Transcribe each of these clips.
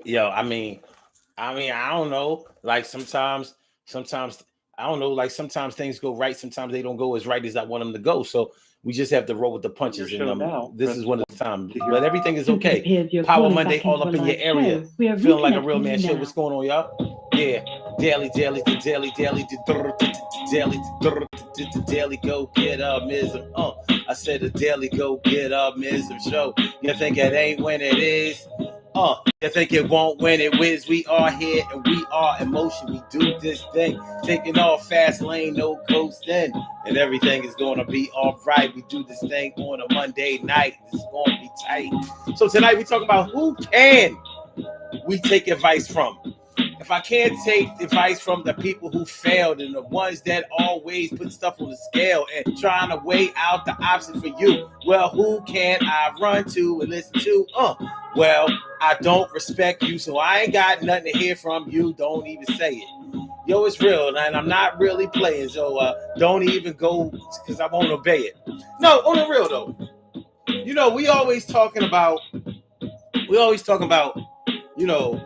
Yo, I don't know. Like sometimes I don't know. Like sometimes things go right, sometimes they don't go as right as I want them to go. So we just have to roll with the On your punches, and show now, this press is one of 1 the times. to hear. But everything is Since it okay. appears you're Power calling Monday back all into a up in your live area. show, we are Feeling like a real reconnecting you man show. What's now. going on, y'all? Yeah, daily go get mism. I said the daily go get mism show. You think it ain't when it is? You think it won't when it whiz? We are here and we are in motion. We do this thing, taking off fast lane, no coasting, and everything is gonna be all right. We do this thing on a Monday night. It's gonna be tight. So tonight we talk about who can we take advice from. If I can't take advice from the people who failed and the ones that always put stuff on the scale and trying to weigh out the option for you, well, who can I run to and listen to? Well, I don't respect you, so I ain't got nothing to hear from you. Don't even say it. Yo, it's real, and I'm not really playing, so don't even go because I won't obey it. No, on the real though, we always talking about,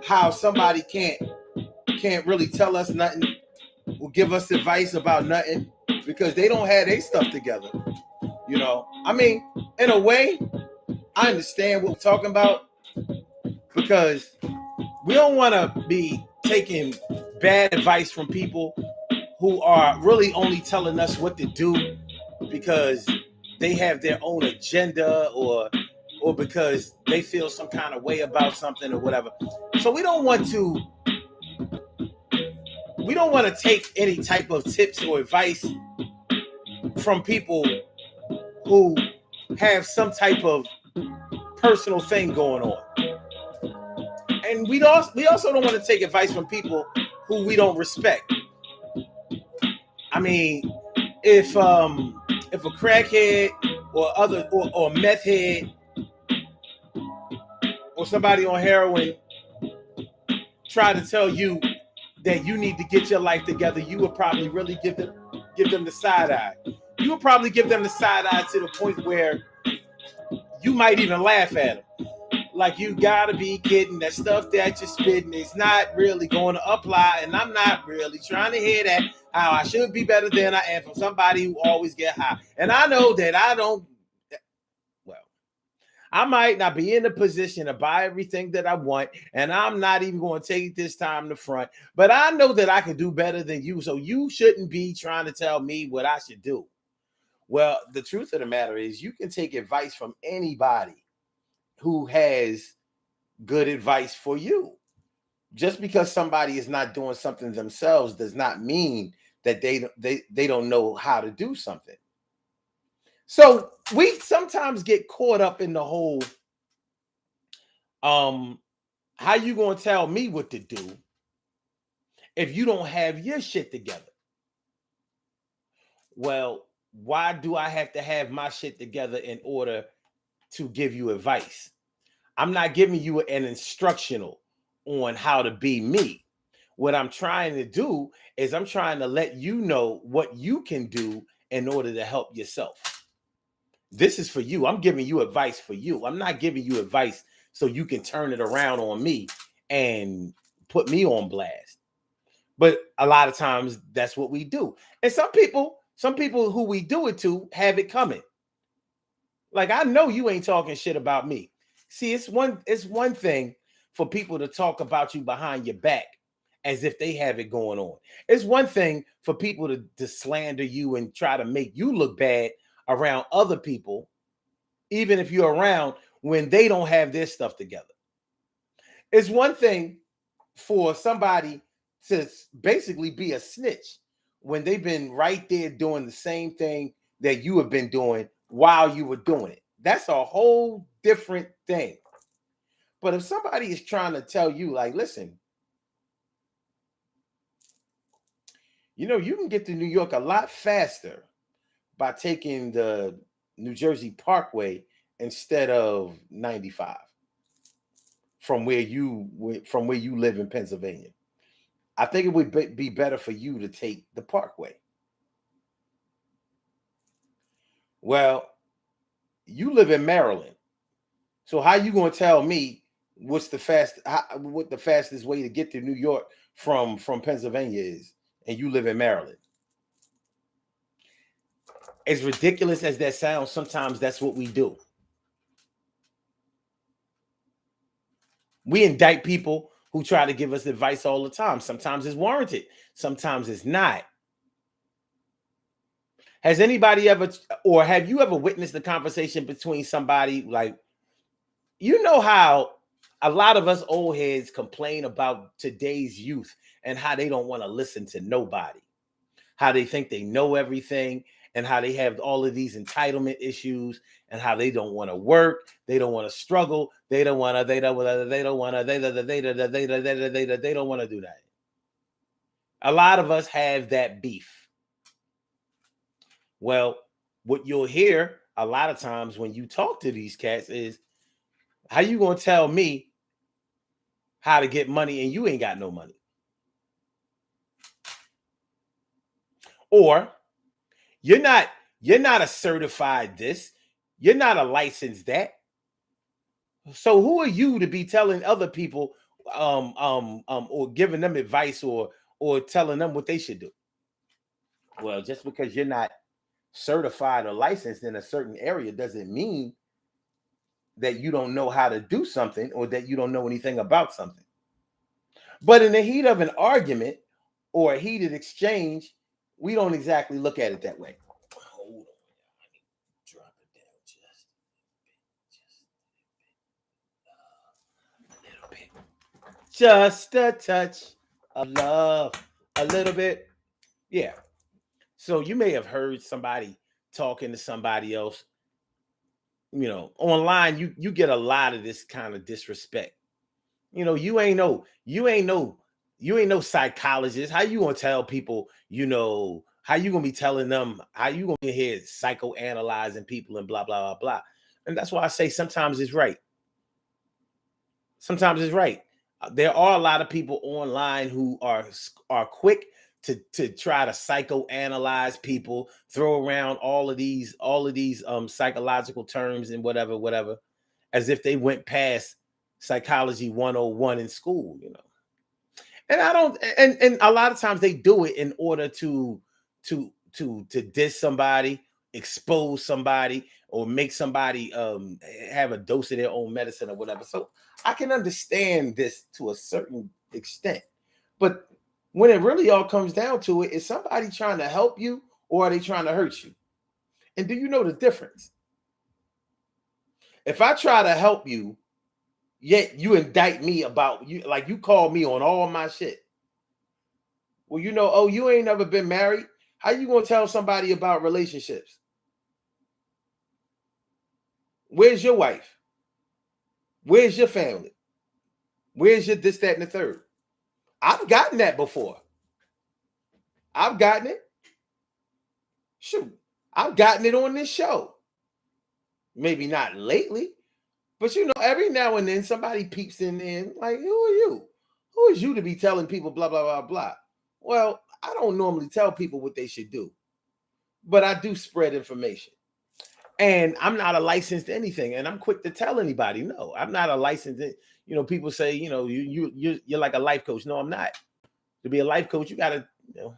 how somebody can't really tell us nothing or give us advice about nothing because they don't have their stuff together. I mean, in a way, I understand what we're talking about because we don't want to be taking bad advice from people who are really only telling us what to do because they have their own agenda or because they feel some kind of way about something or whatever. So we don't want to take any type of tips or advice from people who have some type of personal thing going on. And we also don't want to take advice from people who we don't respect. I mean, if a crackhead or meth head or somebody on heroin try to tell you that you need to get your life together, you would probably really give them the side eye. You would probably give them the side eye to the point where you might even laugh at them. Like, you gotta be kidding. That stuff that you're spitting is not really going to apply, and I'm not really trying to hear that. How I should be better than I am from somebody who always get high. And I know that I don't. Well, I might not be in the position to buy everything that I want, and I'm not even going to take this time to front. But I know that I can do better than you, so you shouldn't be trying to tell me what I should do. Well, the truth of the matter is, you can take advice from anybody who has good advice for you. Just because somebody is not doing something themselves does not mean that they don't know how to do something. So we sometimes get caught up in the whole um how you going to tell me what to do if you don't have your shit together? Well, why do I have to have my shit together in order to give you advice? I'm not giving you an instructional on how to be me. What I'm trying to do is I'm trying to let you know what you can do in order to help yourself. This is for you. I'm giving you advice for you. I'm not giving you advice so you can turn it around on me and put me on blast. But a lot of times that's what we do. And some people who we do it to have it coming. Like, I know you ain't talking shit about me. See, it's one thing for people to talk about you behind your back as if they have it going on. It's one thing for people to slander you and try to make you look bad around other people, even if you're around when they don't have their stuff together. It's one thing for somebody to basically be a snitch when they've been right there doing the same thing that you have been doing while you were doing it. That's a whole different thing. But if somebody is trying to tell you, like, listen, you can get to New York a lot faster by taking the New Jersey Parkway instead of 95 from where you live in Pennsylvania. I think it would be better for you to take the Parkway. Well, you live in Maryland. So how you going to tell me what the fastest way to get to New York from Pennsylvania is, and you live in Maryland. As ridiculous as that sounds, sometimes that's what we do. We indict people who try to give us advice all the time. Sometimes it's warranted, sometimes it's not. Has anybody ever, or have you ever witnessed the conversation between somebody like, you know how a lot of us old heads complain about today's youth and how they don't want to listen to nobody, how they think they know everything, and how they have all of these entitlement issues, and how they don't want to work, they don't want to struggle, they don't want to do that. A lot of us have that beef. Well, what you'll hear a lot of times when you talk to these cats is, how you gonna tell me how to get money and you ain't got no money? Or you're not a certified this, you're not a licensed that. So who are you to be telling other people or giving them advice or telling them what they should do? Well, just because you're not certified or licensed in a certain area doesn't mean that you don't know how to do something or that you don't know anything about something. But in the heat of an argument or a heated exchange, we don't exactly look at it that way. Hold on, I need to drop it down just a little bit. Just a touch of love, a little bit. Yeah. So you may have heard somebody talking to somebody else. You know, online, you get a lot of this kind of disrespect. You know, you ain't no psychologist. How you gonna tell people, you know, how you gonna be telling them, how you gonna be here psychoanalyzing people and blah, blah, blah, blah. And that's why I say sometimes it's right. Sometimes it's right. There are a lot of people online who are quick to try to psychoanalyze people, throw around all of these psychological terms and whatever, as if they went past psychology 101 in school, you know. And I don't, and a lot of times they do it in order to diss somebody, expose somebody, or make somebody have a dose of their own medicine or whatever. So I can understand this to a certain extent. But when it really all comes down to it, is somebody trying to help you or are they trying to hurt you? And do you know the difference? If I try to help you, yet you indict me about you, like you call me on all my shit. Well, you know, oh, you ain't never been married. How you gonna tell somebody about relationships? Where's your wife? Where's your family? Where's your this, that, and the third? I've gotten that before. I've gotten it. Shoot, I've gotten it on this show. Maybe not lately, but you know, every now and then somebody peeps in there like, who are you? Who is you to be telling people blah, blah, blah, blah? Well, I don't normally tell people what they should do, but I do spread information. And I'm not a licensed anything, and I'm quick to tell anybody, no, I'm not a licensed. You know, people say, you know, you're like a life coach. No, I'm not. To be a life coach, you gotta, you know,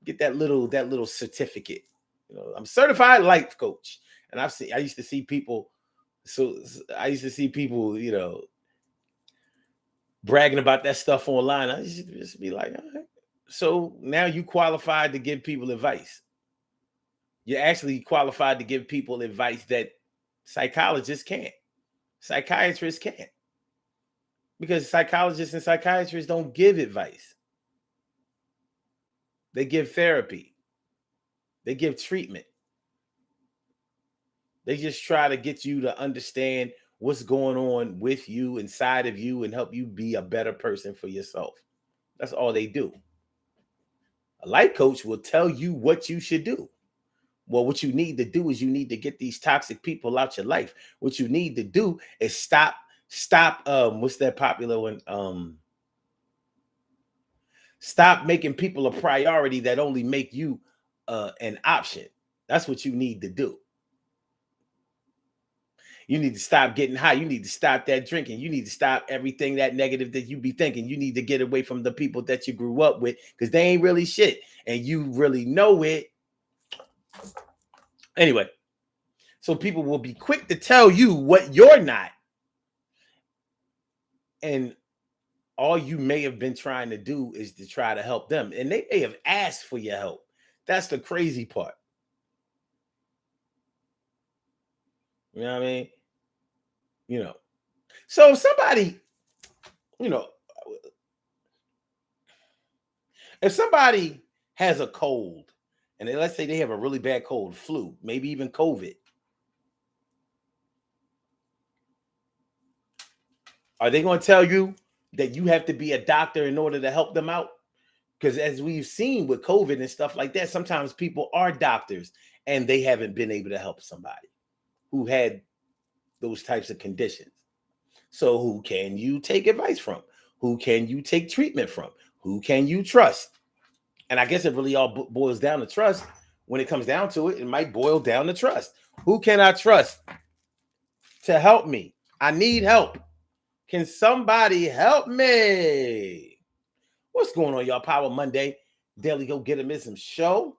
get that little certificate. You know, I'm certified life coach, and I used to see people. So I used to see people, you know, bragging about that stuff online. I used to just be like, all right. So now you qualified to give people advice. You're actually qualified to give people advice that psychologists can't, psychiatrists can't, because psychologists and psychiatrists don't give advice. They give therapy, they give treatment. They just try to get you to understand what's going on with you, inside of you, and help you be a better person for yourself. That's all they do. A life coach will tell you what you should do. Well, what you need to do is you need to get these toxic people out your life. What you need to do is stop what's that popular one? Stop making people a priority that only make you an option. That's what you need to do. You need to stop getting high. You need to stop that drinking. You need to stop everything that negative that you be thinking. You need to get away from the people that you grew up with because they ain't really shit. And you really know it. Anyway, so people will be quick to tell you what you're not. And all you may have been trying to do is to try to help them. And they may have asked for your help. That's the crazy part. You know what I mean? You know. So if somebody, you know, if somebody has a cold, and let's say they have a really bad cold, flu, maybe even COVID, are they going to tell you that you have to be a doctor in order to help them out? Because as we've seen with COVID and stuff like that, sometimes people are doctors and they haven't been able to help somebody who had those types of conditions. So who can you take advice from? Who can you take treatment from? Who can you trust? And I guess it really all boils down to trust. When it comes down to it, it might boil down to trust. Who can I trust to help me? I need help. Can somebody help me? What's going on, y'all? Power Monday. Daily Go Get 'Em Ism show.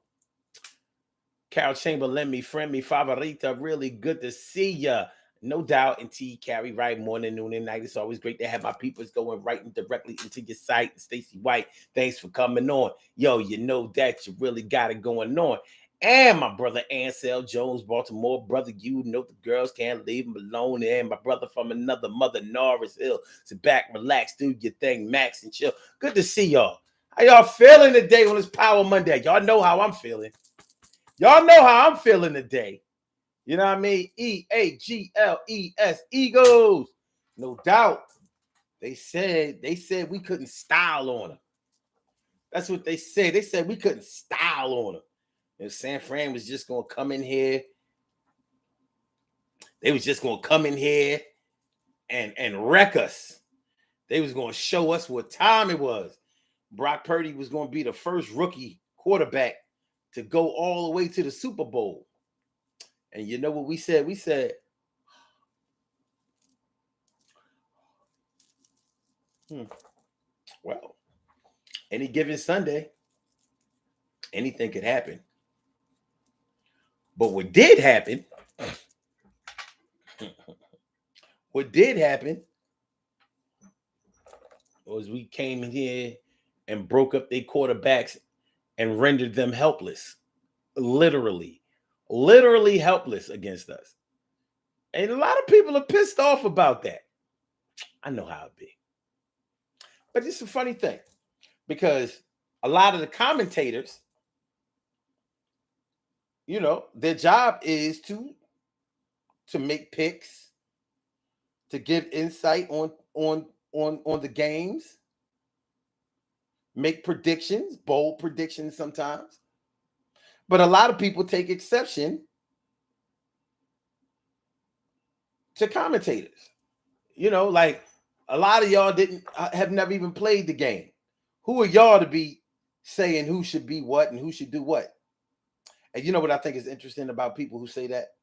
Carol Chamberlain, me friend, me favorita. Really good to see ya. No doubt. And T Carry right morning, noon, and night. It's always great to have my peoples going right and directly into your site. Stacey White, thanks for coming on. Yo, you know that you really got it going on. And my brother Ansel Jones, Baltimore. Brother, you know the girls can't leave him alone. And my brother from another mother, Norris Hill. Sit back, relax, do your thing, Max, and chill. Good to see y'all. How y'all feeling today on this Power Monday? Y'all know how I'm feeling. Y'all know how I'm feeling today. You know what I mean? EAGLES, Eagles. No doubt. They said we couldn't style on them. That's what they said. They said we couldn't style on them. And San Fran was just going to come in here. They was just going to come in here and wreck us. They was going to show us what time it was. Brock Purdy was going to be the first rookie quarterback to go all the way to the Super Bowl. And you know what we said? We said, well, any given Sunday, anything could happen. But what did happen was we came in here and broke up their quarterbacks and rendered them helpless. Literally helpless against us. And a lot of people are pissed off about that. I know how it be. But it's a funny thing because a lot of the commentators, you know, their job is to make picks, to give insight on the games, make predictions, bold predictions sometimes. But a lot of people take exception to commentators. You know, like a lot of y'all have never even played the game. Who are y'all to be saying who should be what and who should do what? And you know what I think is interesting about people who say that?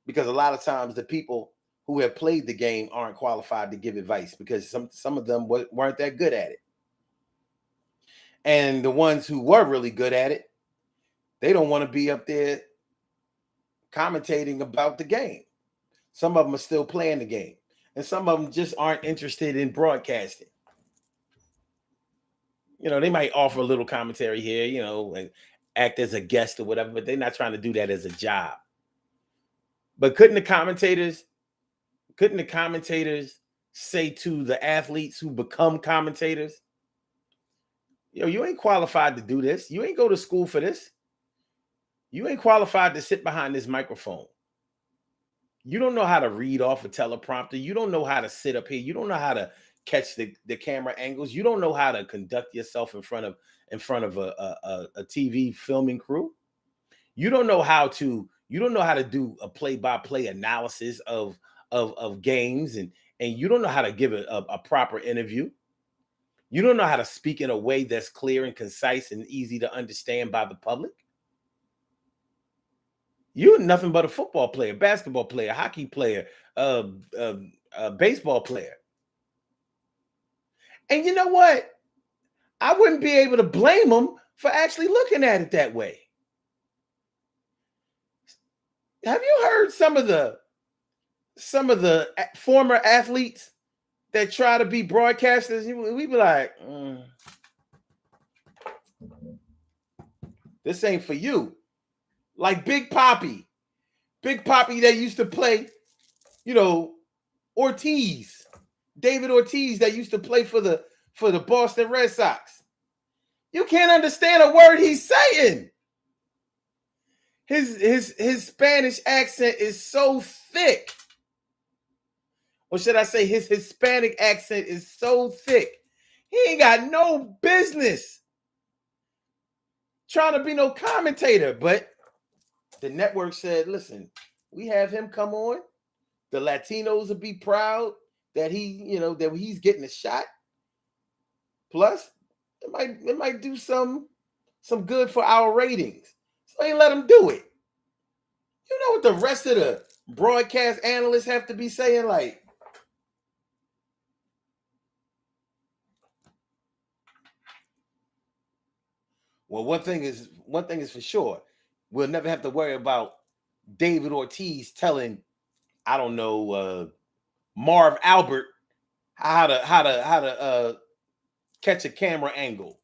Because a lot of times the people who have played the game aren't qualified to give advice because some of them weren't that good at it. And the ones who were really good at it, they don't want to be up there commentating about the game. Some of them are still playing the game. And some of them just aren't interested in broadcasting. You know, they might offer a little commentary here, you know, and act as a guest or whatever, but they're not trying to do that as a job. But couldn't the commentators say to the athletes who become commentators, yo, you ain't qualified to do this. You ain't go to school for this. You ain't qualified to sit behind this microphone. You don't know how to read off a teleprompter. You don't know how to sit up here. You don't know how to catch the camera angles. You don't know how to conduct yourself in front of a TV filming crew. You don't know how to do a play-by-play analysis of games, and you don't know how to give a proper interview. You don't know how to speak in a way that's clear and concise and easy to understand by the public. You're nothing but a football player, basketball player, hockey player, baseball player. And you know what? I wouldn't be able to blame them for actually looking at it that way. Have you heard some of the former athletes that try to be broadcasters? We be like, this ain't for you. Like Big Papi that used to play, Ortiz, David Ortiz, that used to play for the Boston Red Sox. You can't understand a word he's saying. His Spanish accent is so thick. Or should I say his Hispanic accent is so thick. He ain't got no business trying to be no commentator. But the network said, listen, we have him come on. The Latinos will be proud that that he's getting a shot. Plus, it might do some good for our ratings. So they let him do it. You know what the rest of the broadcast analysts have to be saying? Like, well, one thing is for sure. We'll never have to worry about David Ortiz telling, I don't know, Marv Albert how to catch a camera angle.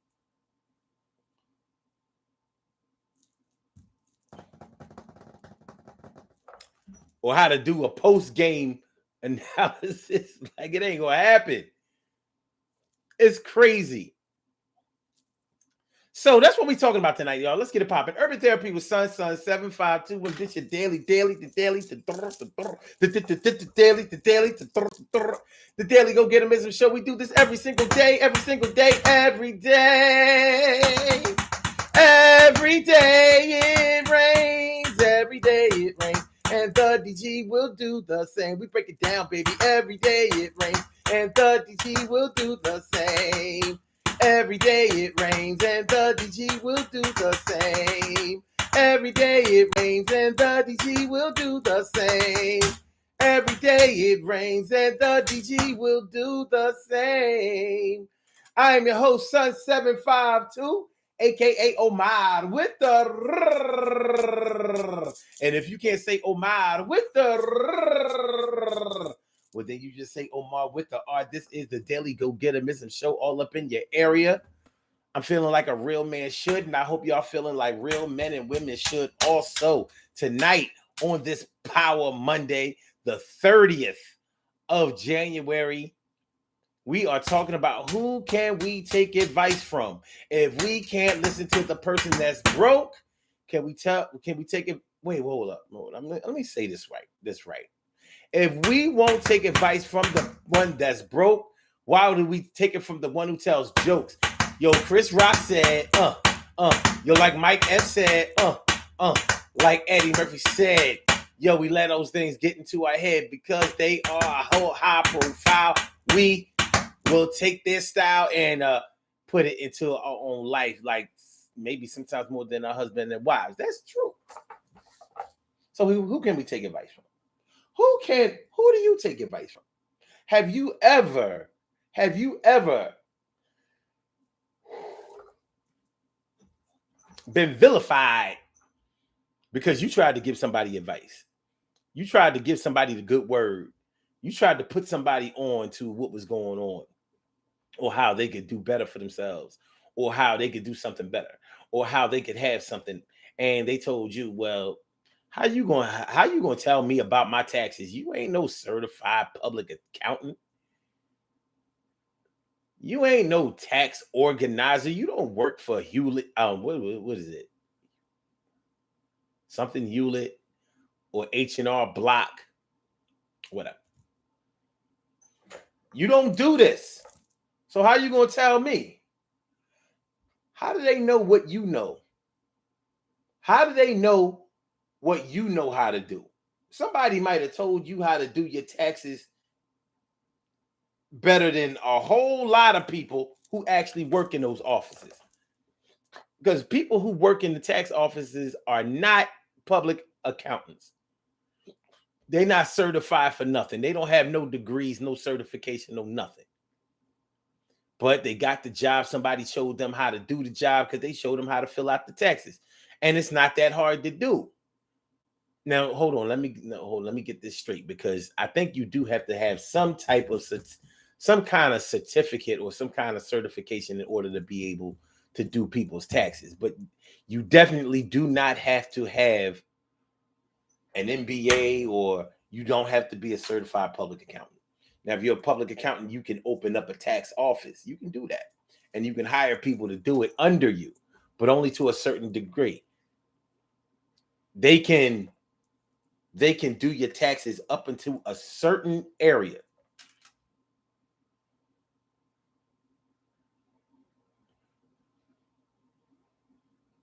Or how to do a post-game analysis. Like, it ain't gonna happen. It's crazy. So that's what we're talking about tonight, y'all. Let's get it popping. Urban Therapy with Sun 7521. This your daily, the daily go get 'em show. We do this every single day. Every day it rains. Every day it rains. And the DG will do the same. We break it down, baby. Every day it rains. And the DG will do the same. Every day it rains and the DG will do the same. Every day it rains and the DG will do the same. Every day it rains and the DG will do the same. I am your host, Sun 752, aka Omar with the and if you can't say Omar with the well, then you just say Omar with the R. This is the Daily Go Get 'Em show all up in your area. I'm feeling like a real man should, and I hope y'all feeling like real men and women should also. Tonight on this Power Monday, the 30th of January, we are talking about who can we take advice from? If we can't listen to the person that's broke, can we take it? Wait, hold up. Let me say this right. If we won't take advice from the one that's broke, why do we take it from the one who tells jokes? Yo, Chris Rock said, Yo, like Mike F said, like Eddie Murphy said, yo, we let those things get into our head because they are a whole high profile. We will take their style and put it into our own life, like maybe sometimes more than our husband and wives. That's true. So who can we take advice from? Who do you take advice from? Have you ever been vilified because you tried to give somebody advice? You tried to give somebody the good word. You tried to put somebody on to what was going on, or how they could do better for themselves, or how they could do something better, or how they could have something. And they told you, well, how you gonna tell me about my taxes? You ain't no certified public accountant. You ain't no tax organizer. You don't work for Hewlett. What is it? Something Hewlett or H&R Block. Whatever. You don't do this. So how you gonna tell me? How do they know what you know? How do they know what you know how to do? Somebody might have told you how to do your taxes better than a whole lot of people who actually work in those offices. Because people who work in the tax offices are not public accountants. They're not certified for nothing. They don't have no degrees, no certification, no nothing. But they got the job. Somebody showed them how to do the job because they showed them how to fill out the taxes. And it's not that hard to do. Now, hold on. Let me get this straight, because I think you do have to have some type of some kind of certificate or some kind of certification in order to be able to do people's taxes. But you definitely do not have to have an MBA, or you don't have to be a certified public accountant. Now, if you're a public accountant, you can open up a tax office. You can do that. And you can hire people to do it under you, but only to a certain degree. They can do your taxes up into a certain area.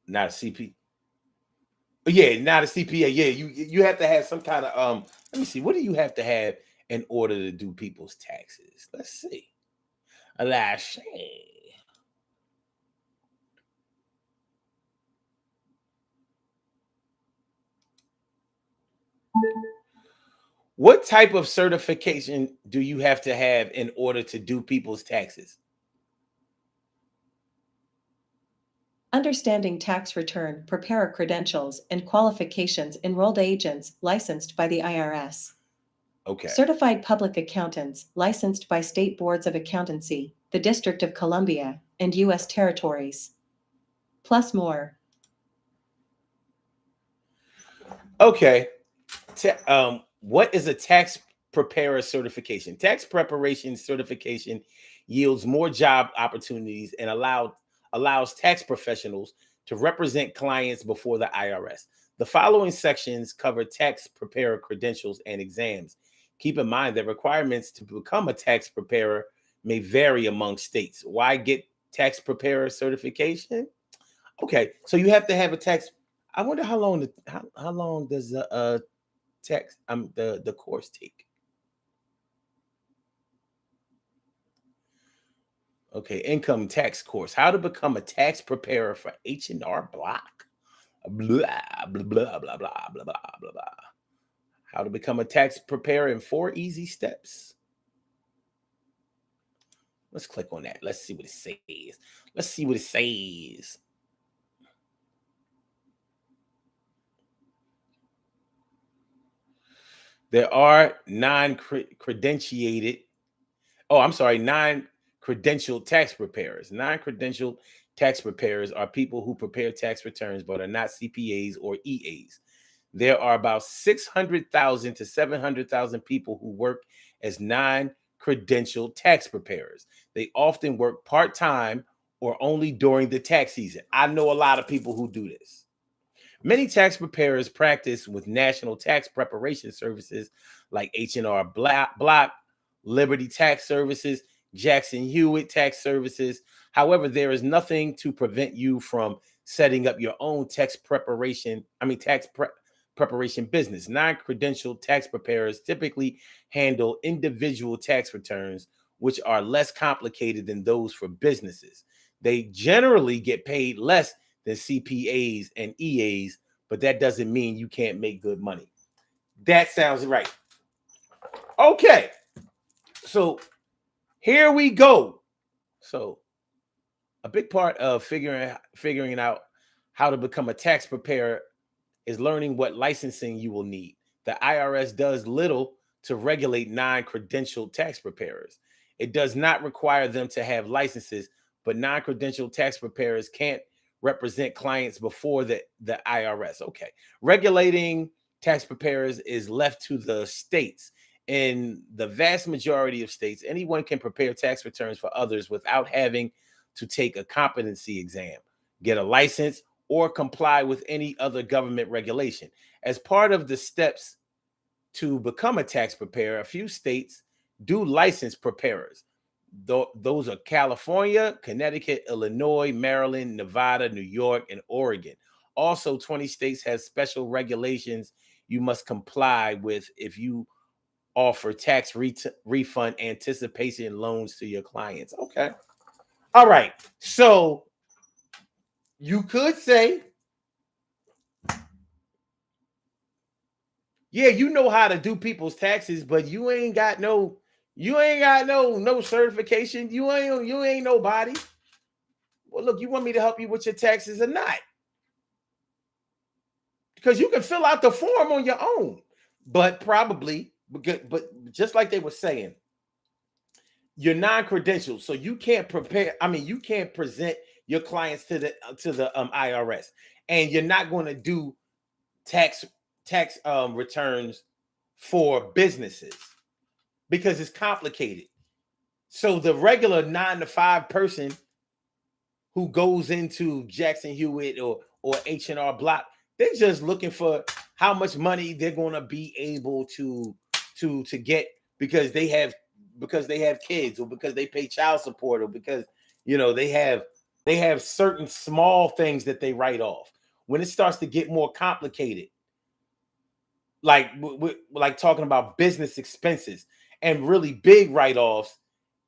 Not a CP. Yeah, not a CPA. Yeah, you have to have some kind of let me see. What do you have to have in order to do people's taxes? Let's see. Let's see. What type of certification do you have to have in order to do people's taxes? Understanding tax return preparer credentials and qualifications, enrolled agents licensed by the IRS. Okay. Certified public accountants licensed by state boards of accountancy, the District of Columbia, and U.S. territories. Plus more. Okay. What is a tax preparer certification? Tax preparation certification yields more job opportunities and allows tax professionals to represent clients before the IRS. The following sections cover tax preparer credentials and exams. Keep in mind that requirements to become a tax preparer may vary among states. Why get tax preparer certification? Okay, so you have to have a tax. I wonder how long does the tax the course take? Okay, income tax course. How to become a tax preparer for H&R Block. Blah blah blah blah blah blah blah blah blah. How to become a tax preparer in 4 easy steps. Let's click on that. Let's see what it says. Let's see what it says. There are non-credentiated. Oh, I'm sorry, non-credentialed tax preparers. Non-credentialed tax preparers are people who prepare tax returns but are not CPAs or EAs. There are about 600,000 to 700,000 people who work as non-credentialed tax preparers. They often work part-time or only during the tax season. I know a lot of people who do this. Many tax preparers practice with national tax preparation services like H&R Block, Liberty Tax Services, Jackson Hewitt Tax Services. However, there is nothing to prevent you from setting up your own tax preparation business. Non-credentialed tax preparers typically handle individual tax returns, which are less complicated than those for businesses. They generally get paid less than CPAs and EAs, but that doesn't mean you can't make good money. That sounds right. Okay, so here we go. So a big part of figuring out how to become a tax preparer is learning what licensing you will need. The IRS does little to regulate non-credentialed tax preparers. It does not require them to have licenses, but non-credentialed tax preparers can't represent clients before the IRS. Okay. Regulating tax preparers is left to the states. In the vast majority of states, anyone can prepare tax returns for others without having to take a competency exam, get a license, or comply with any other government regulation. As part of the steps to become a tax preparer, a few states do license preparers. Those are California, Connecticut, Illinois, Maryland, Nevada, New York, and Oregon. Also, 20 states have special regulations you must comply with if you offer tax refund anticipation loans to your clients. Okay. All right. So you could say Yeah, you know how to do people's taxes, but you ain't got no certification. You ain't nobody. Well, look, you want me to help you with your taxes or not? Because you can fill out the form on your own, but probably, but just like they were saying, you're non-credential, so you can't prepare. I mean, you can't present your clients to the IRS, and you're not going to do tax returns for businesses because it's complicated. So the regular 9 to 5 person who goes into Jackson Hewitt or H&R Block, they're just looking for how much money they're going to be able to get because they have kids, or because they pay child support, or because they have certain small things that they write off. When it starts to get more complicated, like like talking about business expenses and really big write-offs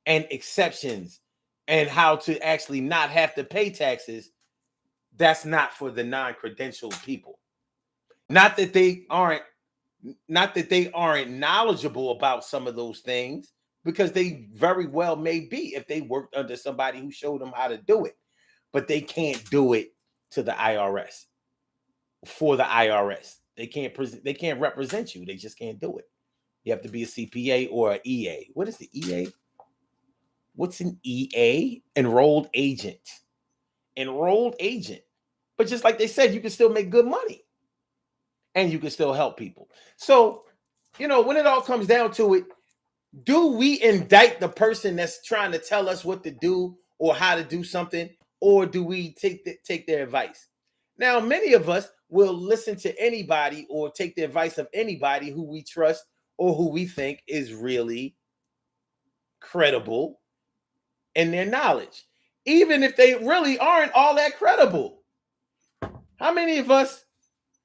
and exceptions and how to actually not have to pay taxes, that's not for the non-credentialed people. Not that they aren't knowledgeable about some of those things, because they very well may be if they worked under somebody who showed them how to do it, but they can't do it to the IRS. For the IRS, they can't represent you. They just can't do it. You have to be a CPA or an EA. What is the EA? What's an EA? Enrolled agent. But just like they said, you can still make good money and you can still help people. So, when it all comes down to it, do we indict the person that's trying to tell us what to do or how to do something, or do we take their advice? Now, many of us will listen to anybody or take the advice of anybody who we trust or who we think is really credible in their knowledge, even if they really aren't all that credible. How many of us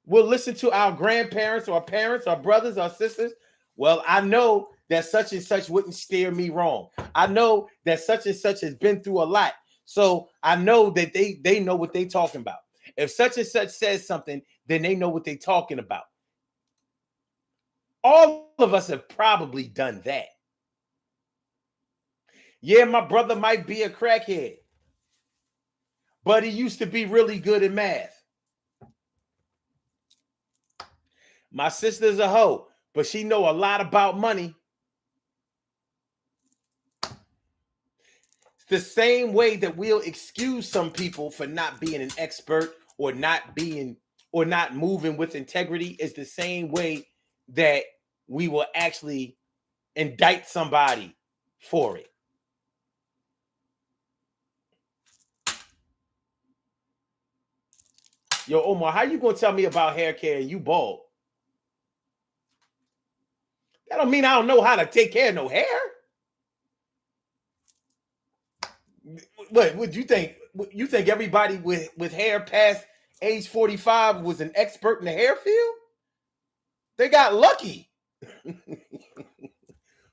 will listen to our grandparents or parents or brothers or sisters? Well, I know that such and such wouldn't steer me wrong. I know that such and such has been through a lot. So I know that they know what they're talking about. If such and such says something, then they know what they're talking about. All of us have probably done that. Yeah, my brother might be a crackhead, but he used to be really good at math. My sister's a hoe, but she know a lot about money. It's the same way that we'll excuse some people for not being an expert or not moving with integrity is the same way that we will actually indict somebody for it. Yo, Omar, how you gonna tell me about hair care and you bald? That don't mean I don't know how to take care of no hair. What would you think? You think everybody with hair past age 45 was an expert in the hair field? They got lucky.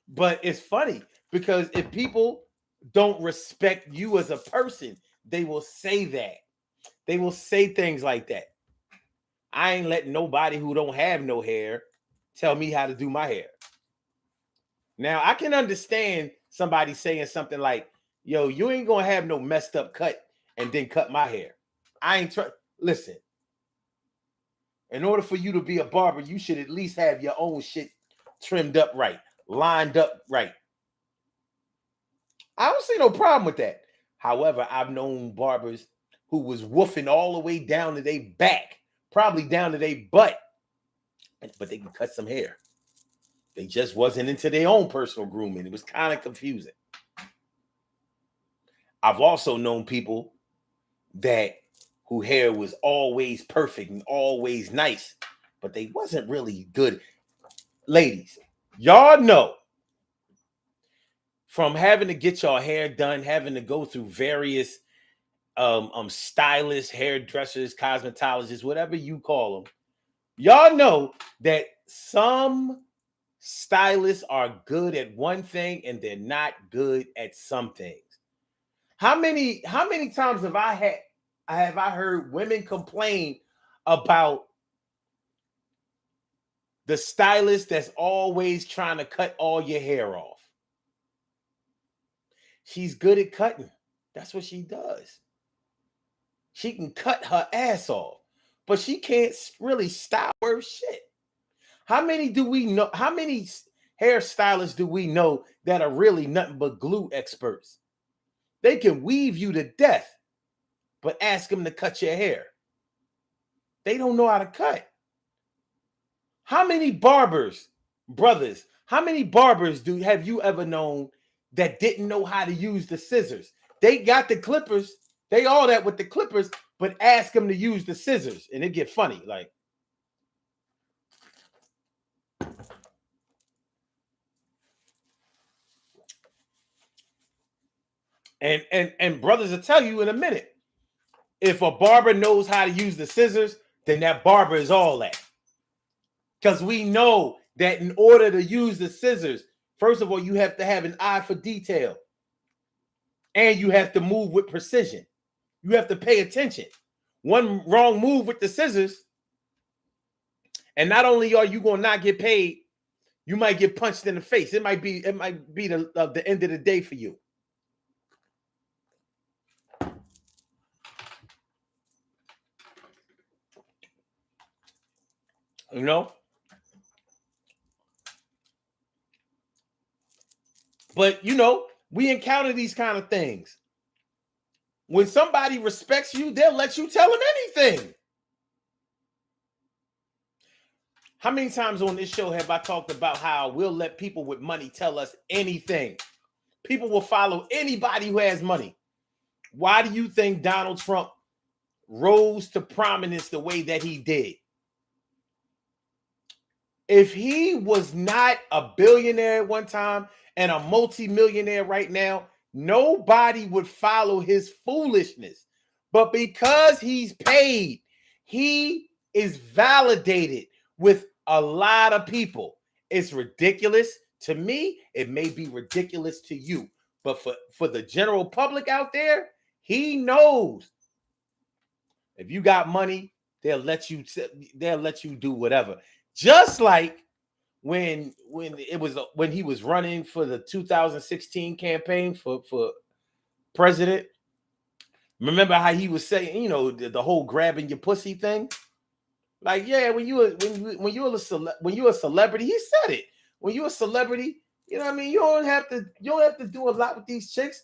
But it's funny because if people don't respect you as a person, they will say that. They will say things like that. I ain't letting nobody who don't have no hair tell me how to do my hair. Now, I can understand somebody saying something like, yo, you ain't gonna have no messed up cut and then cut my hair. I ain't listen. In order for you to be a barber, you should at least have your own shit trimmed up right, lined up right. I don't see no problem with that. However, I've known barbers who was woofing all the way down to their back, probably down to their butt, but they can cut some hair. They just wasn't into their own personal grooming. It was kind of confusing. I've also known people that whose hair was always perfect and always nice, but they wasn't really good. Ladies, y'all know from having to get your hair done, having to go through various stylists, hairdressers, cosmetologists, whatever you call them, y'all know that some stylists are good at one thing and they're not good at some things. How many times have I heard women complain about The stylist that's always trying to cut all your hair off. She's good at cutting. That's what she does. She can cut her ass off, but she can't really style worth shit. How many do we know? How many hairstylists do we know that are really nothing but glue experts? They can weave you to death, but ask them to cut your hair. They don't know how to cut. How many barbers, brothers, how many barbers have you ever known that didn't know how to use the scissors? They got the clippers, they all that with the clippers, but ask them to use the scissors, and it get funny. Like, and brothers will tell you in a minute, if a barber knows how to use the scissors, then that barber is all that. Because we know that in order to use the scissors, first of all, you have to have an eye for detail. And you have to move with precision. You have to pay attention. One wrong move with the scissors, and not only are you going to not get paid, you might get punched in the face. It might be the end of the day for you. You know? But, you know, we encounter these kind of things. When somebody respects you, they'll let you tell them anything. How many times on this show have I talked about how we'll let people with money tell us anything? People will follow anybody who has money. Why do you think Donald Trump rose to prominence the way that he did? If he was not a billionaire at one time and a multimillionaire right now, nobody would follow his foolishness. But because he's paid, he is validated with a lot of people. It's ridiculous. To me, it may be ridiculous to you. But for the general public out there, he knows. If you got money, they'll let you do whatever. Just like when he was running for the 2016 campaign for president. Remember how he was saying, you know, the whole grabbing your pussy thing? Like, yeah, when you're a celebrity, he said it. When you're a celebrity, you know what I mean? You don't have to do a lot with these chicks.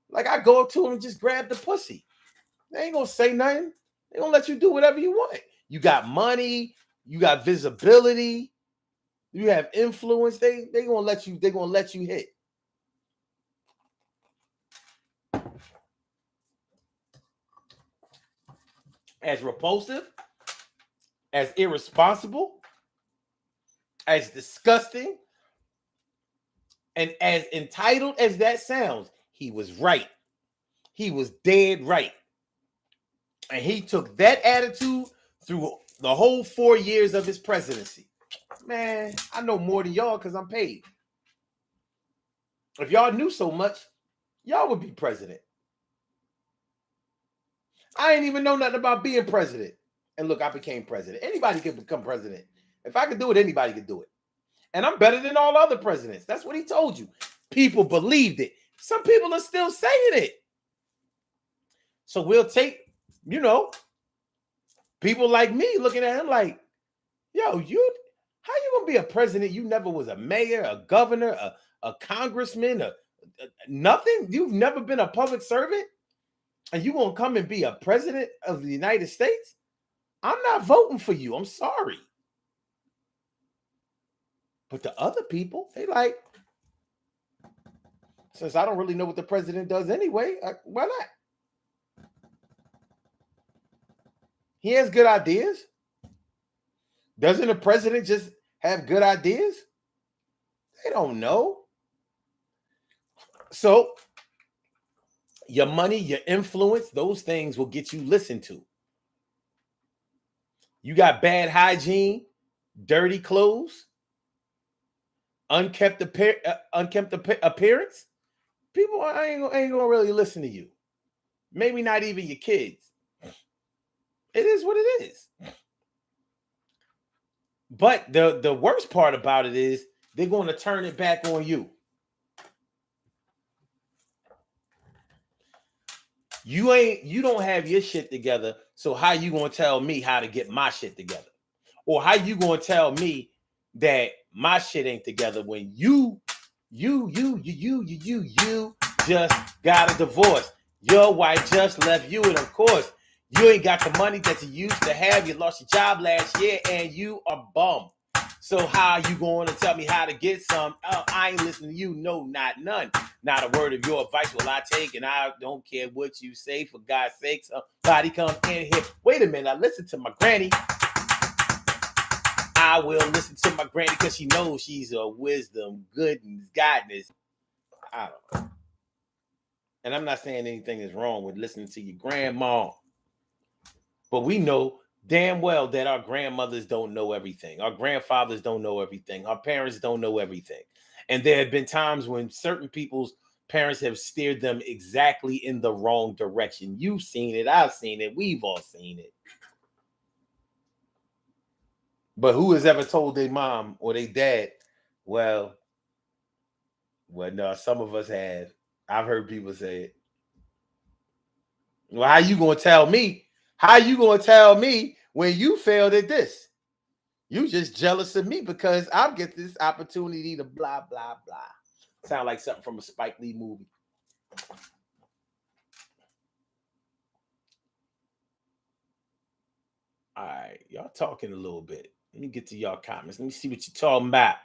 Like, I go up to them and just grab the pussy. They ain't gonna say nothing. They gonna let you do whatever you want. You got money, you got visibility, you have influence. They gonna let you hit. As repulsive, as irresponsible, as disgusting, and as entitled as that sounds, he was right. He was dead right. And he took that attitude through the whole 4 years of his presidency. Man, I know more than y'all because I'm paid. If y'all knew so much, y'all would be president. I ain't even know nothing about being president. And look, I became president. Anybody can become president. If I could do it, anybody could do it. And I'm better than all other presidents. That's what he told you. People believed it. Some people are still saying it. So we'll take, you know, people like me looking at him like, yo, how you gonna be a president? You never was a mayor, a governor, a congressman, nothing. You've never been a public servant, and you gonna come and be a president of the United States? I'm not voting for you. I'm sorry. But the other people, they like, since I don't really know what the president does anyway, why not? He has good ideas. Doesn't the president just have good ideas? They don't know. So your money, your influence, those things will get you listened to. You got bad hygiene, dirty clothes, unkempt appearance. People ain't gonna really listen to you. Maybe not even your kids. It is what it is. But the worst part about it is they're going to turn it back on you. You don't have your shit together, so how you going to tell me how to get my shit together? Or how you going to tell me that my shit ain't together when you just got a divorce. Your wife just left you, and of course, you ain't got the money that you used to have. You lost your job last year, and you are bummed. So how you going to tell me how to get some? Oh, I ain't listening to you. No, not none. Not a word of your advice will I take, and I don't care what you say. For God's sake, somebody come in here. Wait a minute, I listen to my granny. I will listen to my granny because she knows she's a wisdom, goodness, godness. I don't know. And I'm not saying anything is wrong with listening to your grandma. But we know damn well that our grandmothers don't know everything. Our grandfathers don't know everything. Our parents don't know everything. And there have been times when certain people's parents have steered them exactly in the wrong direction. You've seen it. I've seen it. We've all seen it. But who has ever told their mom or their dad, well, no, some of us have. I've heard people say it. Well, how you gonna tell me? How you gonna tell me when you failed at this? You just jealous of me because I'll get this opportunity to blah blah blah. Sound like something from a Spike Lee movie. All right, y'all talking a little bit. Let me get to y'all comments. Let me see what you're talking about.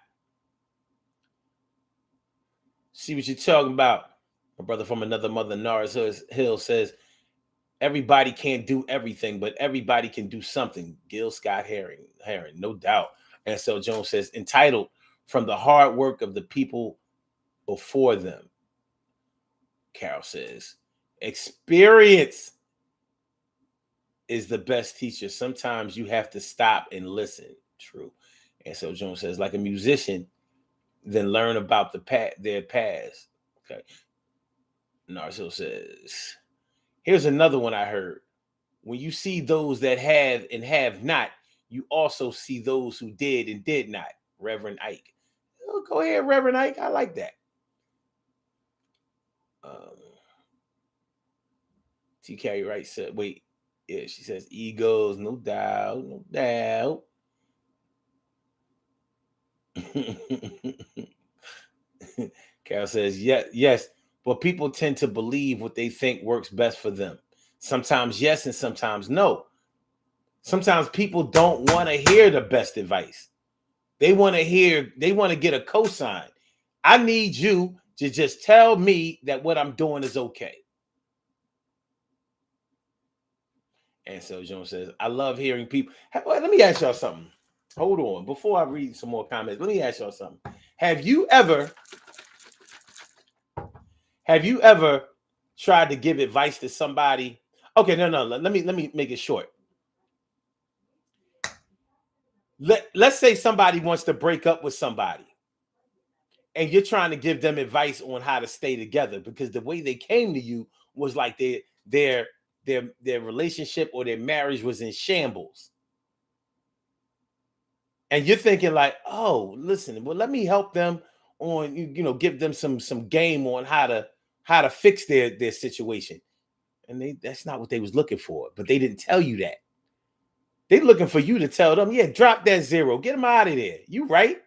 See what you're talking about. My brother from another mother, Norris Hill, says everybody can't do everything, but everybody can do something. Gil Scott Heron, no doubt. And so Jones says, entitled from the hard work of the people before them. Carol says, experience is the best teacher. Sometimes you have to stop and listen. True. And so Jones says, like a musician, then learn about their past. Okay. Narciso says, here's another one I heard. When you see those that have and have not, you also see those who did and did not. Reverend Ike. Oh, go ahead, Reverend Ike. I like that. T. Carey Wright said, wait, yeah, she says egos, no doubt, no doubt. Carol says, yes, but people tend to believe what they think works best for them. Sometimes yes, and sometimes no. Sometimes people don't want to hear the best advice. They want to get a cosign. I need you to just tell me that what I'm doing is okay. And so Jones says, I love hearing people. Let me ask y'all something. Hold on. Before I read some more comments, let me ask y'all something. Have you ever tried to give advice to somebody? Okay, no. Let me make it short. Let's say somebody wants to break up with somebody, and you're trying to give them advice on how to stay together because the way they came to you was like their relationship or their marriage was in shambles. And you're thinking like, oh, listen, well, let me help them on, give them some game on how to fix their situation. And that's not what they was looking for, but they didn't tell you that. They're looking for you to tell them, yeah, drop that zero, get them out of there. You right.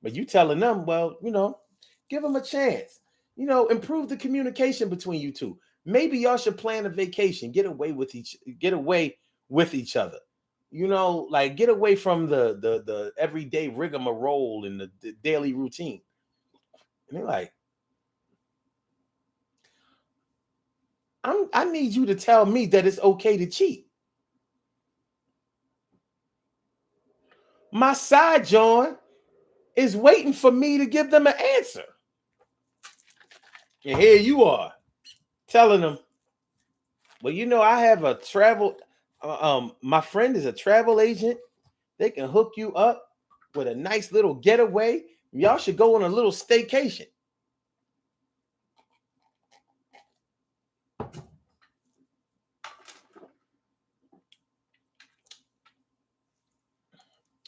But you telling them, well, give them a chance. Improve the communication between you two. Maybe y'all should plan a vacation, get away with each other. Like get away from the everyday rigmarole and the daily routine. And they're like, I need you to tell me that it's okay to cheat. My side John is waiting for me to give them an answer. And here you are telling them, well, I have a travel, my friend is a travel agent. They can hook you up with a nice little getaway. Y'all should go on a little staycation.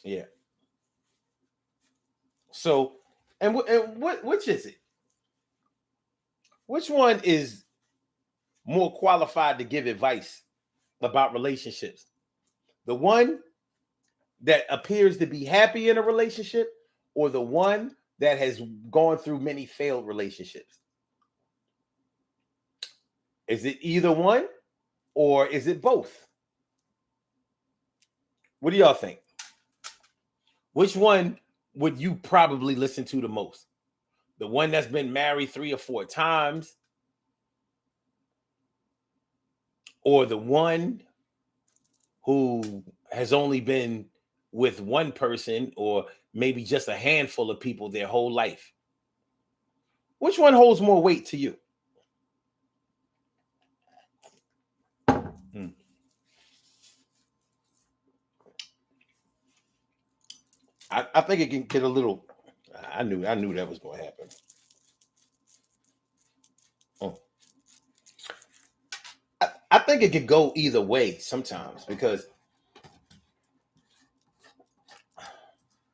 Yeah. So, which is it? Which one is more qualified to give advice about relationships? The one that appears to be happy in a relationship, or the one that has gone through many failed relationships? Is it either one, or is it both? What do y'all think? Which one would you probably listen to the most? The one that's been married 3 or 4 times, or the one who has only been with one person, or maybe just a handful of people their whole life? Which one holds more weight to you? Hmm. I think it can get a little. I knew that was going to happen. Oh. I think it could go either way sometimes, because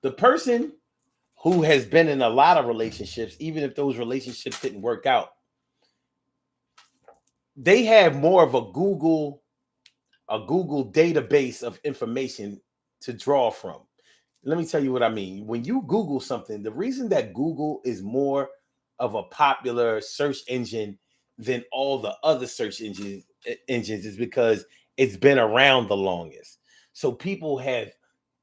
the person who has been in a lot of relationships, even if those relationships didn't work out, they have more of a Google database of information to draw from. Let me tell you what I mean. When you Google something, the reason that Google is more of a popular search engine than all the other search engines is because it's been around the longest. So people have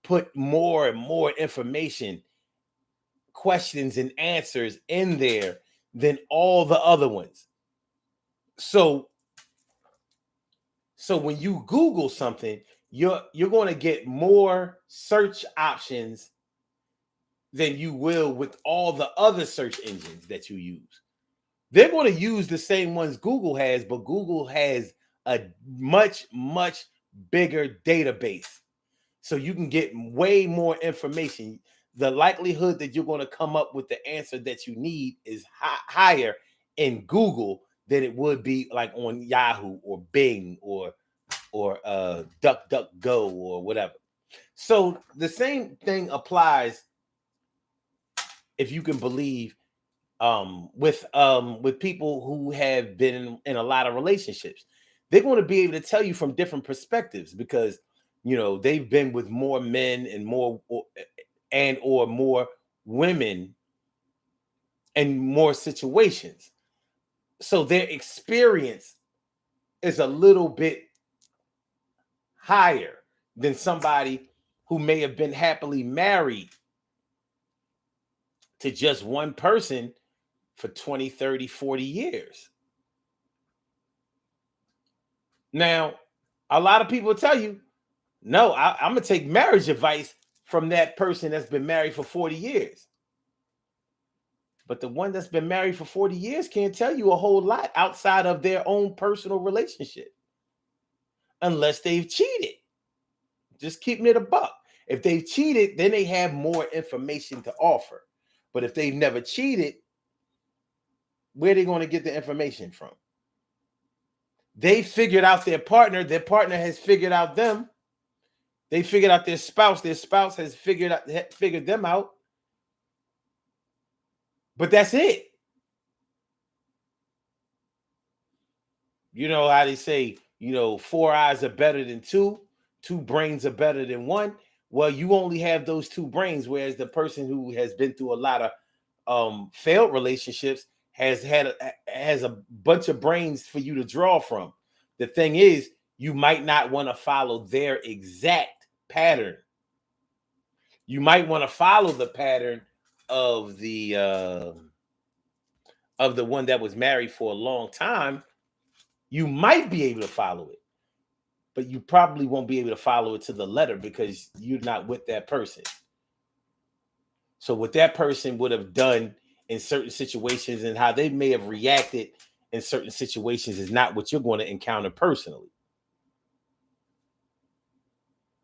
put more and more information, questions and answers in there than all the other ones. So when you Google something, you're going to get more search options than you will with all the other search engines that you use. They're going to use the same ones Google has, but Google has a much, much bigger database. So you can get way more information. The likelihood that you're going to come up with the answer that you need is higher in Google than it would be like on Yahoo or Bing or DuckDuckGo or whatever. So the same thing applies, if you can believe, with people who have been in a lot of relationships. They're going to be able to tell you from different perspectives, because they've been with more men and more women and more situations. So their experience is a little bit higher than somebody who may have been happily married to just one person for 20, 30, 40 years. Now, a lot of people tell you, no, I'm going to take marriage advice from that person that's been married for 40 years. But the one that's been married for 40 years can't tell you a whole lot outside of their own personal relationship, unless they've cheated. Just keeping it a buck. If they've cheated, then they have more information to offer. But if they've never cheated, where are they going to get the information from? They figured out their partner has figured out them. They figured out their spouse has figured them out. But that's it. You know how they say, 4 eyes are better than 2, 2 brains are better than 1. Well, you only have those 2 brains, whereas the person who has been through a lot of failed relationships has a bunch of brains for you to draw from. The thing is, you might not want to follow their exact pattern. You might want to follow the pattern of the one that was married for a long time. You might be able to follow it, but you probably won't be able to follow it to the letter because you're not with that person. So what that person would have done in certain situations and how they may have reacted in certain situations is not what you're going to encounter personally.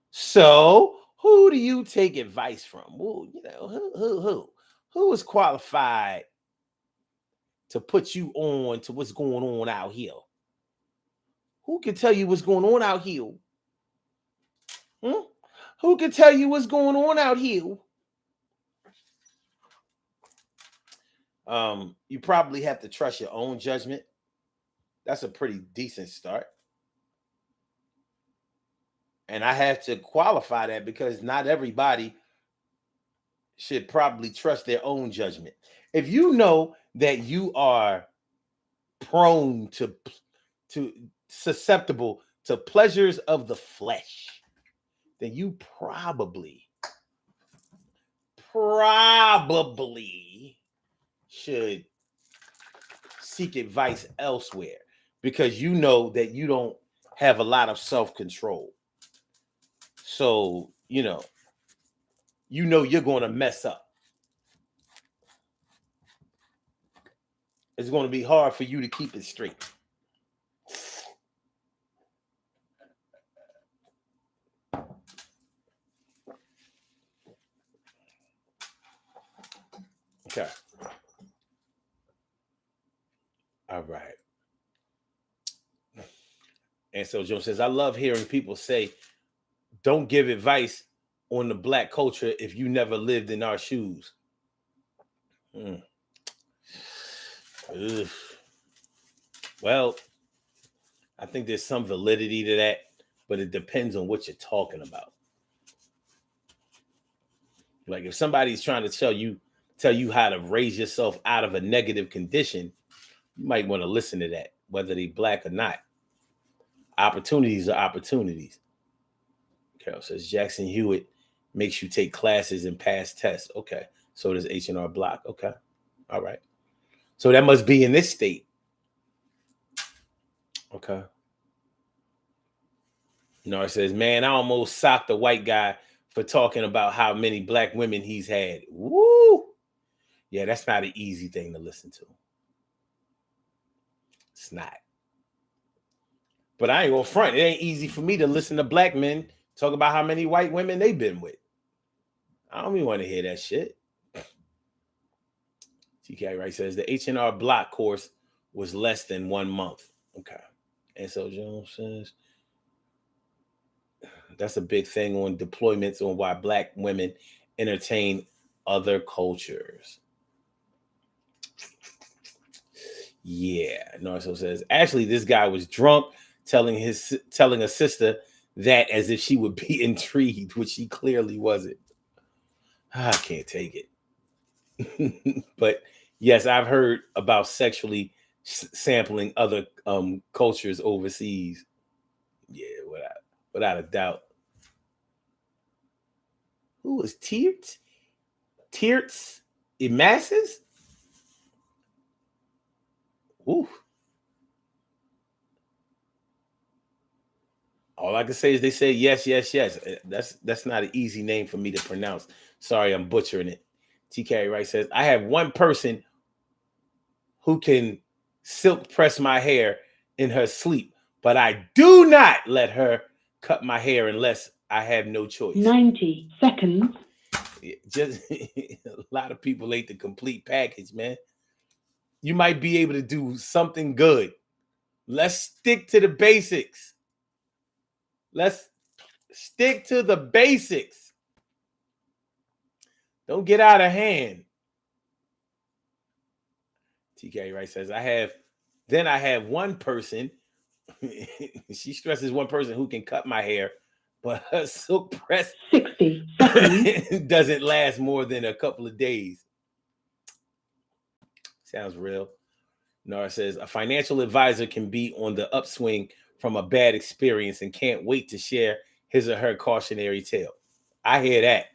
So who do you take advice from? Well, who is qualified to put you on to what's going on out here? Who can tell you what's going on out here? Hmm? Who can tell you what's going on out here? You probably have to trust your own judgment. That's a pretty decent start. And I have to qualify that because not everybody should probably trust their own judgment. If you know that you are prone to susceptible to pleasures of the flesh, then you probably should seek advice elsewhere because you know that you don't have a lot of self-control. So, you know you're going to mess up. It's going to be hard for you to keep it straight. Okay. All right. And so Joe says, I love hearing people say, don't give advice on the black culture if you never lived in our shoes. Well, I think there's some validity to that, but it depends on what you're talking about. Like if somebody's trying to tell you how to raise yourself out of a negative condition, you might want to listen to that, whether they black or not. Opportunities are opportunities. Carol says Jackson Hewitt makes you take classes and pass tests. Okay. So does H&R Block. Okay. All right. So that must be in this state. Okay. Nar says, man, I almost socked a white guy for talking about how many black women he's had. Woo! Yeah, that's not an easy thing to listen to. It's not. But I ain't gonna front. It ain't easy for me to listen to black men talk about how many white women they've been with. I don't even want to hear that shit. TK Wright says the H&R Block course was less than 1 month. Okay. And so Jones says that's a big thing on deployments on why black women entertain other cultures. Yeah. Narso says, actually, this guy was drunk telling a sister that as if she would be intrigued, which she clearly wasn't. I can't take it. But yes, I've heard about sexually sampling other cultures overseas. Yeah, without a doubt. Who was Teerts? Teerts Emasses? Ooh. All I can say is they say yes, yes, yes. That's not an easy name for me to pronounce. Sorry, I'm butchering it. TK Wright says, I have one person who can silk press my hair in her sleep, but I do not let her cut my hair unless I have no choice. 90 seconds. Just a lot of people ain't the complete package, man. You might be able to do something good. Let's stick to the basics. Let's stick to the basics. Don't get out of hand. TK Wright says, I have one person. She stresses one person who can cut my hair, but her silk press 60 seconds doesn't last more than a couple of days. Sounds real. Nara says, a financial advisor can be on the upswing from a bad experience and can't wait to share his or her cautionary tale. I hear that.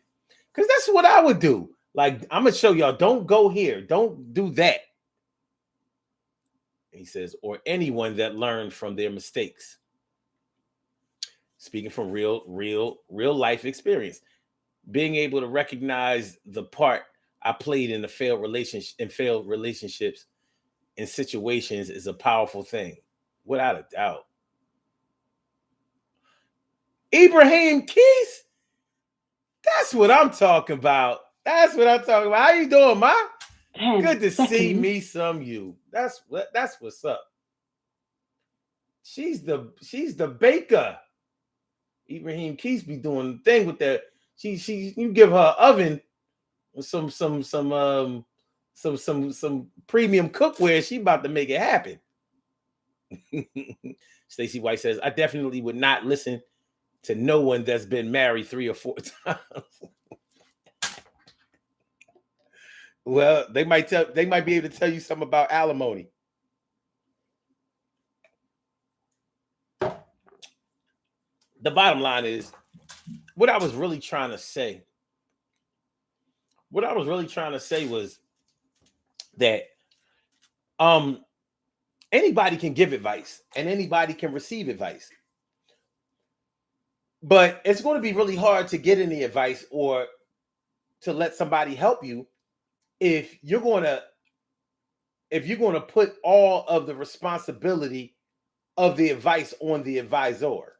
Because that's what I would do. Like, I'm going to show y'all, don't go here. Don't do that. He says, or anyone that learned from their mistakes. Speaking from real life experience. Being able to recognize the part I played in the failed relationships in situations is a powerful thing, without a doubt. Ibrahim Keys, that's what I'm talking about. That's what I'm talking about. How you doing, Ma? Good to see me some you. That's what's up. She's the baker. Ibrahim Keith be doing the thing with that. She you give her an oven with some premium cookware, she about to make it happen. Stacey White says, I definitely would not listen to no one that's been married 3 or 4 times. Well, they might be able to tell you something about alimony. The bottom line is, what I was really trying to say was that anybody can give advice and anybody can receive advice. But it's going to be really hard to get any advice or to let somebody help you if you're going to put all of the responsibility of the advice on the advisor.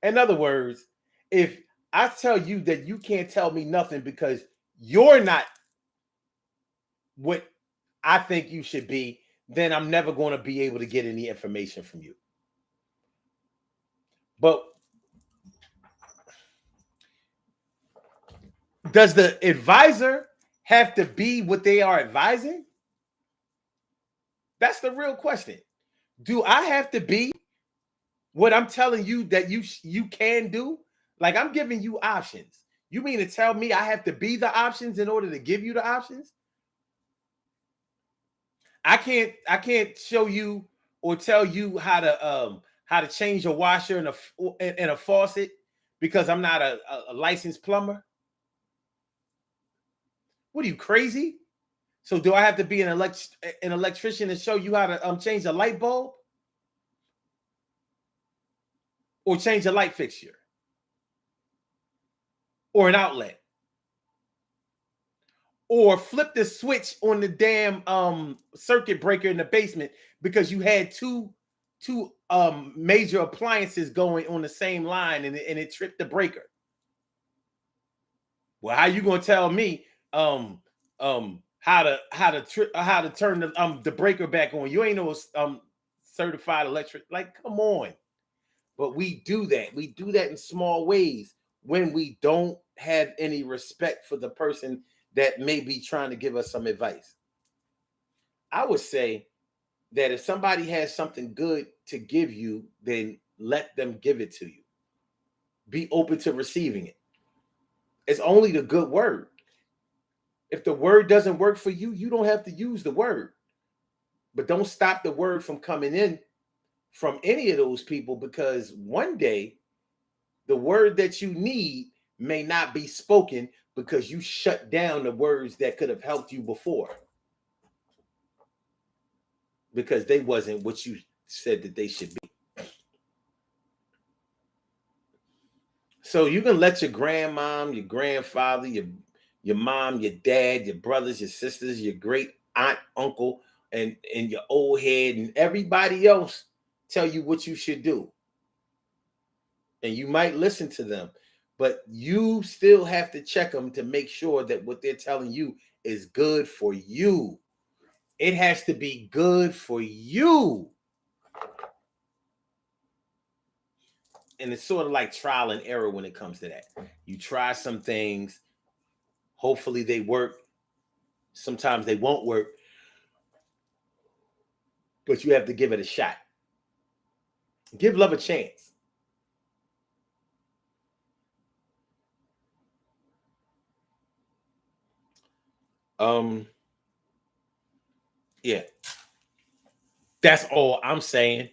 In other words, if I tell you that you can't tell me nothing because you're not what I think you should be, then I'm never going to be able to get any information from you. But does the advisor have to be what they are advising? That's the real question. Do I have to be what I'm telling you that you can do? Like, I'm giving you options. You mean to tell me I have to be the options in order to give you the options? I can't show you or tell you how to change a washer in a faucet because I'm not a licensed plumber. What are you, crazy? So do I have to be an electrician to show you how to change a light bulb or change a light fixture or an outlet or flip the switch on the damn circuit breaker in the basement because you had two major appliances going on the same line and it tripped the breaker? Well, how you gonna tell me how to turn the breaker back on? You ain't no certified electric. Like, come on. But we do that. We do that in small ways when we don't have any respect for the person that may be trying to give us some advice. I would say that if somebody has something good to give you, then let them give it to you. Be open to receiving it. It's only the good word. If the word doesn't work for you, you don't have to use the word. But don't stop the word from coming in from any of those people, because one day the word that you need may not be spoken because you shut down the words that could have helped you before because they wasn't what you said that they should be. So you can let your grandmom, your grandfather, your mom, your dad, your brothers, your sisters, your great aunt, uncle, and your old head and everybody else tell you what you should do. And you might listen to them, but you still have to check them to make sure that what they're telling you is good for you. It has to be good for you. And it's sort of like trial and error when it comes to that. You try some things. Hopefully they work. Sometimes they won't work. But you have to give it a shot. Give love a chance. Yeah. That's all I'm saying.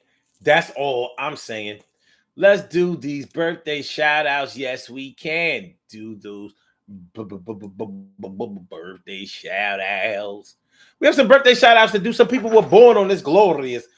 Let's do these birthday shout outs. Yes, we can do those birthday shout outs. We have some birthday shout outs to do. Some people were born on this glorious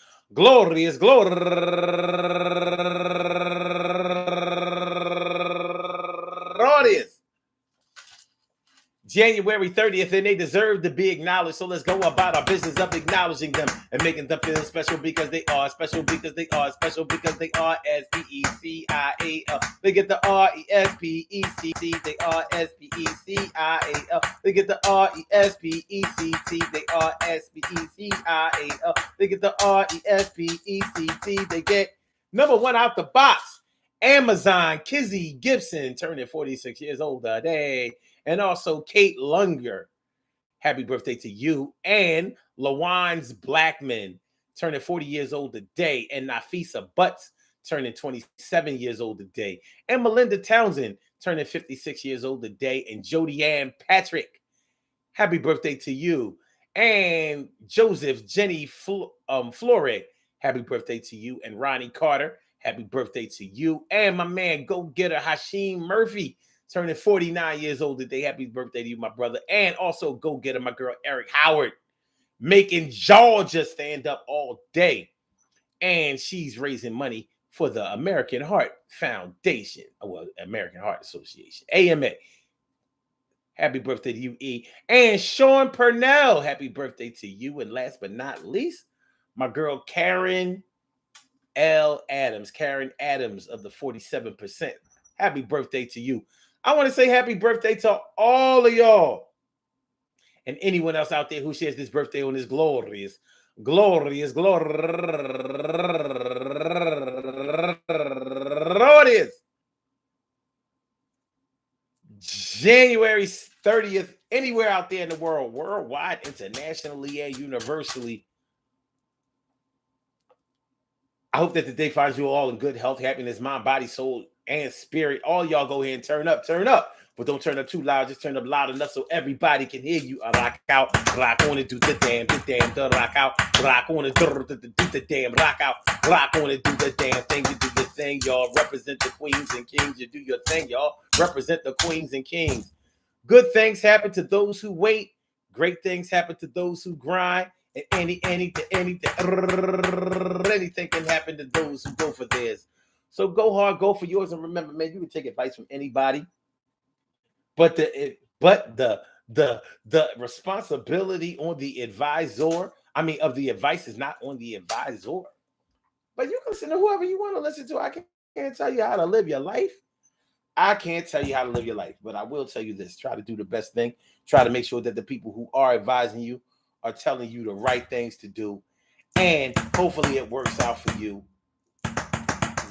January 30th, and they deserve to be acknowledged. So let's go about our business of acknowledging them and making them feel special because they are special because they are special because they are S-P-E-C-I-A-L. They get the R-E-S-P-E-C-T. They are S-P-E-C-I-A-L. They get the R-E-S-P-E-C-T. They are S-P-E-C-I-A-L. They get the R-E-S-P-E-C-T. They get number one out the box. Amazon Kizzy Gibson turning 46 years old today. And also Kate Lunger. Happy birthday to you. And Lawans Blackman turning 40 years old today. And Nafisa Butts turning 27 years old today. And Melinda Townsend turning 56 years old today. And Jody Ann Patrick. Happy birthday to you. And Joseph Jenny Flore. Happy birthday to you. And Ronnie Carter. Happy birthday to you. And my man, go-getter Hashim Murphy, turning 49 years old today. Happy birthday to you, my brother. And also go-getter my girl, Eric Howard, making Georgia stand up all day. And she's raising money for the American Heart Foundation, well, American Heart Association, AMA. Happy birthday to you, E. And Sean Purnell, happy birthday to you. And last but not least, my girl, Karen Adams of the 47%. Happy birthday to you. I want to say happy birthday to all of y'all and anyone else out there who shares this birthday on this glorious January 30th, anywhere out there in the world, worldwide, internationally, and universally. I hope that the day finds you all in good health, happiness, mind, body, soul, and spirit. All y'all go ahead and turn up. But don't turn up too loud. Just turn up loud enough so everybody can hear you. Rock out, rock on it, do the damn, rock out, rock on it, do the damn, rock out, rock on it, do the damn thing. You do your thing, y'all. Represent the queens and kings. You do your thing, y'all. Represent the queens and kings. Good things happen to those who wait. Great things happen to those who grind. And anything can happen to those who go for theirs. So go hard, go for yours, and remember, man, you can take advice from anybody, but the responsibility on the advisor, of the advice is not on the advisor. But you can listen to whoever you want to listen to. I can't tell you how to live your life. I can't tell you how to live your life, but I will tell you this: try to do the best thing. Try to make sure that the people who are advising you are telling you the right things to do, and hopefully it works out for you.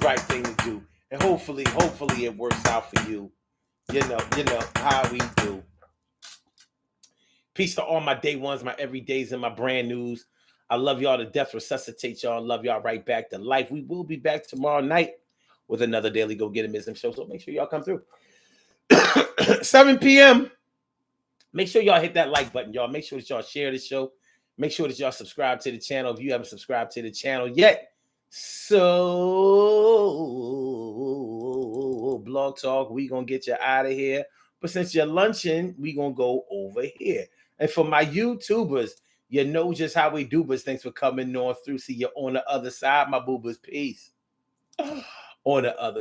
Right thing to do, and hopefully it works out for you. You know how we do. Peace to all my day ones, my everydays, and my brand news. I love y'all to death. Resuscitate y'all. Love y'all right back to life. We will be back tomorrow night with another Daily Go Get It show. So make sure y'all come through. 7 p.m. Make sure y'all hit that like button, y'all. Make sure that y'all share the show. Make sure that y'all subscribe to the channel if you haven't subscribed to the channel yet. So, Blog Talk, we going to get you out of here. But since you're lunching, we going to go over here. And for my YouTubers, you know just how we do, but thanks for coming on through. See you on the other side, my boobas. Peace. On the other